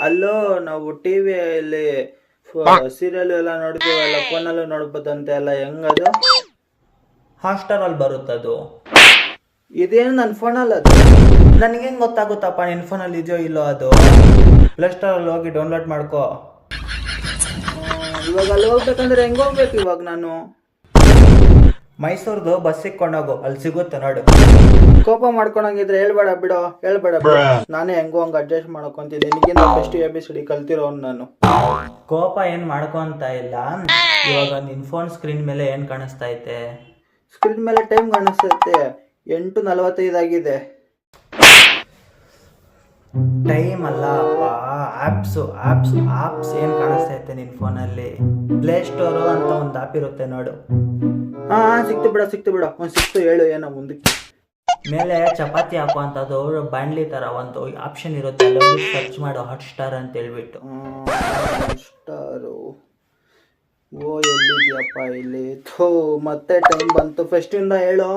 ಅಲ್ಲೋ ನಾವು ಟಿವಿಯಲ್ಲಿ ಸೀರಿಯಲ್ ಎಲ್ಲ ನೋಡ್ತೀವಲ್ಲ, ಫೋನಲ್ಲೂ ನೋಡ್ಬೋದಂತೆ ಅಲ್ಲ, ಹೆಂಗದು? ಹಾಟ್‌ಸ್ಟಾರಲ್ಲಿ ಬರುತ್ತದು. ಇದೇನು ನನ್ನ ಫೋನಲ್ಲಿ ಅದು? ನನಗೆ ಹೆಂಗೆ ಗೊತ್ತಾಗುತ್ತಪ್ಪ ನಿನ್ನ ಫೋನಲ್ಲಿ ಇದೆಯೋ ಇಲ್ಲೋ ಅದು? ಪ್ಲೇಸ್ಟೋರಲ್ಲಿ ಹೋಗಿ ಡೌನ್ಲೋಡ್ ಮಾಡ್ಕೋ. ಇವಾಗ ಅಲ್ಲಿ ಹೋಗ್ಬೇಕಂದ್ರೆ ಹೆಂಗ್ ಹೋಗ್ಬೇಕು ಇವಾಗ ನಾನು? ಮೈಸೂರ್ದು ಬಸ್ ಸಿಕ್ಕೊಂಡೋಗು, ಅಲ್ಲಿ ಸಿಗುತ್ತೆ ನೋಡು. ಕೋಪ ಮಾಡ್ಕೊಳಂಗಿದ್ರೆ ಹೇಳ್ಬೇಡ ಬಿಡೋ, ಹೇಳ್ಬೇಡ ಬಿಡು. ನಾನೇ ಹೆಂಗೋ ಹಂಗೆ ಅಡ್ಜಸ್ಟ್ ಮಾಡ್ಕೊಂತೀನಿ. ನಿನಗಿಂತ ಫಸ್ಟ್ ABCD ಕಲ್ತಿರೋನು ನಾನು. ಕೋಪ ಏನು ಮಾಡ್ಕೊಂತ ಇಲ್ಲ. ಇವಾಗ ನಿನ್ನ ಫೋನ್ ಸ್ಕ್ರೀನ್ ಮೇಲೆ ಏನು ಕಾಣಿಸ್ತಾ ಐತೆ? ಸ್ಕ್ರೀನ್ ಮೇಲೆ ಟೈಮ್ ಕಾಣಿಸ್ತೈತೆ, 8:45 ಆಗಿದೆ. ಟೈಮ್ ಅಲ್ಲ ಅಪ್ಪ, ಆಪ್ಸ್ ಏನು ಕಾಣಿಸ್ತಾ ಐತೆ ನಿನ್ನ ಫೋನಲ್ಲಿ? ಪ್ಲೇಸ್ಟೋರು ಅಂತ ಒಂದು ಆ್ಯಪ್ ಇರುತ್ತೆ ನೋಡು. ಹಾ ಸಿಕ್ತು ಬಿಡ ಒಂದು ಸಿಕ್ತು, ಹೇಳು ಏನೋ ಮುಂದಕ್ಕೆ. ಮೇಲೆ ಚಪಾತಿ ಹಾಕೋ ಅಂತದ್ದು ಬಾಣ್ಲಿ ಥರ ಒಂದು ಆಪ್ಷನ್ ಇರುತ್ತೆ, ಅಲ್ಲಿ ಸರ್ಚ್ ಮಾಡು ಹಾಟ್‌ಸ್ಟಾರ್ ಅಂತ ಹೇಳ್ಬಿಟ್ಟು. ಸ್ಟಾರು, ಓ ಎಲ್ಲಿದ್ಯಪ್ಪ ಇಲ್ಲಿ? ಥೋ ಮತ್ತೆ ಟೈಮ್ ಬಂತು, ಫಸ್ಟಿಂದ ಹೇಳು.